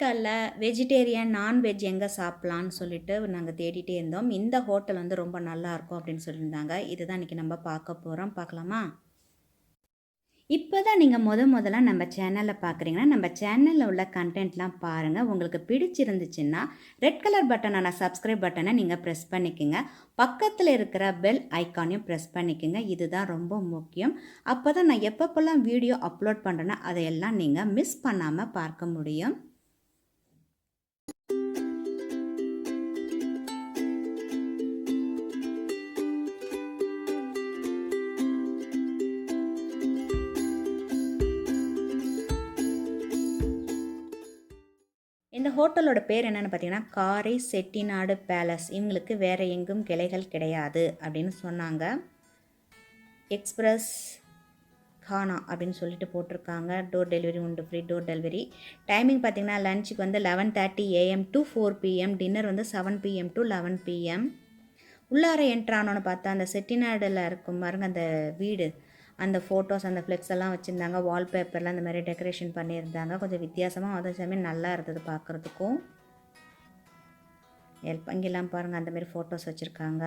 ஹோட்டலில் vegetarian, non veg எங்கே சாப்பிட்லான்னு சொல்லிட்டு நாங்கள் தேடிட்டே இருந்தோம். இந்த ஹோட்டல் வந்து ரொம்ப நல்லாயிருக்கும் அப்படின்னு சொல்லியிருந்தாங்க. இதுதான் இன்றைக்கி நம்ம பார்க்க போகிறோம். பார்க்கலாமா? இப்போ தான் நீங்கள் முதல்ல நம்ம சேனலில் பார்க்குறீங்கன்னா, நம்ம சேனலில் உள்ள கண்டென்ட்லாம் பாருங்கள். உங்களுக்கு பிடிச்சிருந்துச்சுன்னா, ரெட் கலர் பட்டனான சப்ஸ்கிரைப் பட்டனை நீங்கள் ப்ரெஸ் பண்ணிக்கோங்க. பக்கத்தில் இருக்கிற பெல் ஐக்கானையும் ப்ரெஸ் பண்ணிக்கோங்க. இதுதான் ரொம்ப முக்கியம். அப்போ தான் நான் எப்பப்போல்லாம் வீடியோ அப்லோட் பண்ணுறேன்னா, அதையெல்லாம் நீங்கள் மிஸ் பண்ணாமல் பார்க்க முடியும். இந்த ஹோட்டலோட பேர் என்னென்னு பார்த்தீங்கன்னா, காரை செட்டிநாடு பேலஸ். இவங்களுக்கு வேறு எங்கும் கிளைகள் கிடையாது அப்படின்னு சொன்னாங்க. எக்ஸ்பிரஸ் கானா அப்படின்னு சொல்லிட்டு போட்டிருக்காங்க. டோர் டெலிவரி உண்டு, ஃப்ரீ டோர் டெலிவரி. டைமிங் பார்த்திங்கன்னா லஞ்சுக்கு வந்து 11:30 AM to 4 PM, டின்னர் வந்து 7 PM to 11 PM. உள்ளார என்ட்ரானோன்னு பார்த்தா அந்த செட்டிநாடில் இருக்கும் பாருங்க அந்த வீடு, அந்த ஃபோட்டோஸ் அந்த ஃப்ளெக்ஸ் எல்லாம் வச்சுருந்தாங்க. வால்பேப்பர்லாம் அந்த மாதிரி டெக்கரேஷன் பண்ணியிருந்தாங்க. கொஞ்சம் வித்தியாசமாக அதே சமயம் நல்லா இருந்தது பார்க்குறதுக்கும். இங்கெல்லாம் பாருங்கள் அந்த மாதிரி ஃபோட்டோஸ் வச்சுருக்காங்க.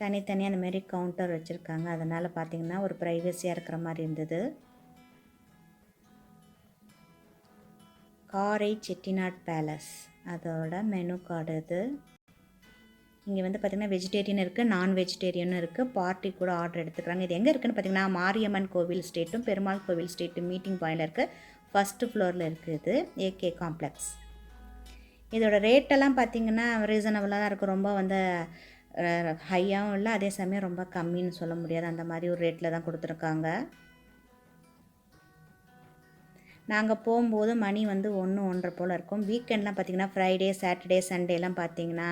தனித்தனியாக அந்த மாதிரி கவுண்டர் வச்சுருக்காங்க. அதனால் பார்த்திங்கன்னா ஒரு ப்ரைவசியாக இருக்கிற மாதிரி இருந்தது. காரை செட்டிநாட் பேலஸ் அதோட மெனு கார்டு இது. இங்கே வந்து பார்த்திங்கன்னா வெஜிடேரியன் இருக்குது, நான் வெஜிடேரியனும் இருக்குது. பார்ட்டி கூட ஆர்டர் எடுத்துக்கிறாங்க. இது எங்கே இருக்குதுன்னு பார்த்திங்கன்னா மாரியம்மன் கோவில் ஸ்ட்ரீட்டும் பெருமாள் கோவில் ஸ்ட்ரீட்டும் மீட்டிங் பாயிண்டில் இருக்குது. ஃபஸ்ட்டு ஃப்ளோரில் இருக்குது ஏகே காம்ப்ளெக்ஸ். இதோட ரேட்டெல்லாம் பார்த்திங்கன்னா ரீசனபிளாக தான் இருக்குது. ரொம்ப வந்து ஹையாகவும் இல்லை, அதே சமயம் ரொம்ப கம்மின்னு சொல்ல முடியாது. அந்த மாதிரி ஒரு ரேட்டில் தான் கொடுத்துருக்காங்க. நாங்கள் போகும்போது மணி வந்து 1-1:30 போல் இருக்கும். வீக்கெண்ட்லாம் பார்த்திங்கன்னா ஃப்ரைடே, சாட்டர்டே, சண்டேலாம் பார்த்திங்கன்னா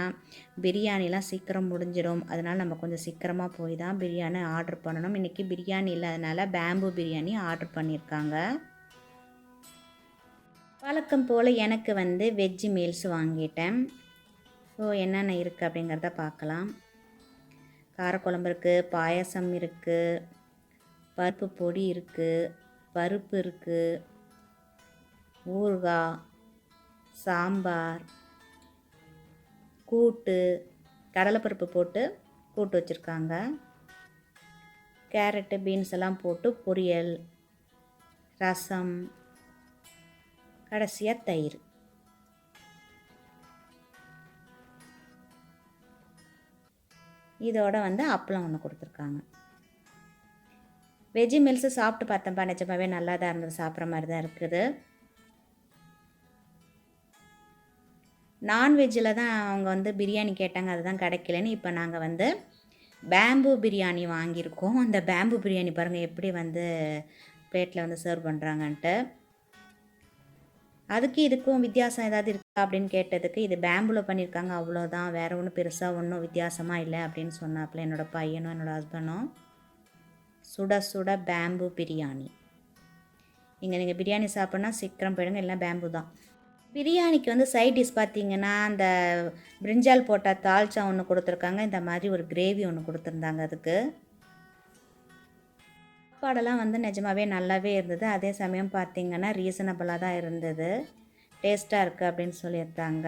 பிரியாணிலாம் சீக்கிரம் முடிஞ்சிடும். அதனால் நம்ம கொஞ்சம் சீக்கிரமாக போய் தான் பிரியாணி ஆர்டர் பண்ணணும். இன்றைக்கி பிரியாணி இல்லாதனால பேம்பு பிரியாணி ஆர்டர் பண்ணியிருக்காங்க. வழக்கம் போல் எனக்கு வந்து வெஜ்ஜு மீல்ஸ் வாங்கிட்டேன். ஸோ என்னென்ன இருக்குது அப்படிங்கிறத பார்க்கலாம். காரக்குழம்பு இருக்குது, பாயசம் இருக்குது, பருப்பு பொடி இருக்குது, பருப்பு இருக்குது, ஊறுகாய், சாம்பார், கூட்டு, கடலைப்பருப்பு போட்டு கூட்டு வச்சுருக்காங்க. கேரட்டு, பீன்ஸ் எல்லாம் போட்டு பொரியல், ரசம், கடைசியாக தயிர். இதோட வந்து அப்பளம் ஒன்று கொடுத்துருக்காங்க. வெஜ்ஜு மீல்ஸு சாப்பிட்டு பார்த்தேன்ப்பா, நிஜமாவே நல்லா தான் இருந்தது. சாப்பிட்ற மாதிரி தான் இருக்குது. நான்வெஜ்ஜில் தான் அவங்க வந்து பிரியாணி கேட்டாங்க, அதுதான் கிடைக்கலன்னு இப்போ நாங்கள் வந்து பேம்பு பிரியாணி வாங்கியிருக்கோம். அந்த பேம்பு பிரியாணி பாருங்கள் எப்படி வந்து பிளேட்டில் வந்து சர்வ் பண்ணுறாங்கன்ட்டு. அதுக்கு இதுக்கும் வித்தியாசம் ஏதாவது இருக்கா அப்படின்னு கேட்டதுக்கு இது பேம்பில் பண்ணியிருக்காங்க, அவ்வளோதான், வேறு ஒன்றும் பெருசாக ஒன்றும் வித்தியாசமாக இல்லை அப்படின்னு சொன்னாப்புல என்னோடய பையனும் என்னோடய ஹஸ்பண்டும். சுட சுட பேம்பு பிரியாணி. இங்கே நீங்கள் பிரியாணி சாப்பிட்னா சீக்கிரம் போயிடுங்க, இல்லைனா பேம்பு தான். பிரியாணிக்கு வந்து சைட் டிஷ் பார்த்திங்கன்னா அந்த பிரிஞ்சால் போட்ட தால்ச்சா ஒன்று கொடுத்துருக்காங்க. இந்த மாதிரி ஒரு கிரேவி ஒன்று கொடுத்துருந்தாங்க. அதுக்கு சாப்பாடெல்லாம் வந்து நிஜமாவே நல்லாவே இருந்தது. அதே சமயம் பார்த்திங்கன்னா ரீசனபிளாக தான் இருந்தது. டேஸ்ட்டாக இருக்குது அப்படின்னு சொல்லியிருந்தாங்க.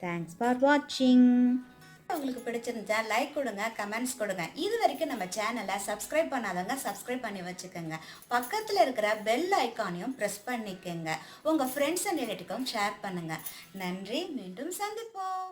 தேங்க்ஸ் ஃபார் வாட்சிங். உங்களுக்கு பிடிச்சிருந்தா லைக் கொடுங்க, கமெண்ட்ஸ் கொடுங்க. இது வரைக்கும் நம்ம சேனலை சப்ஸ்கிரைப் பண்ணாதவங்க சப்ஸ்கிரைப் பண்ணி வச்சுக்கோங்க. பக்கத்தில் இருக்கிற பெல் ஐக்கானையும் ப்ரெஸ் பண்ணிக்கோங்க. உங்கள் ஃப்ரெண்ட்ஸ் அண்ட் ரிலேட்டிவ்க்கும் ஷேர் பண்ணுங்கள். நன்றி. மீண்டும் சந்திப்போம்.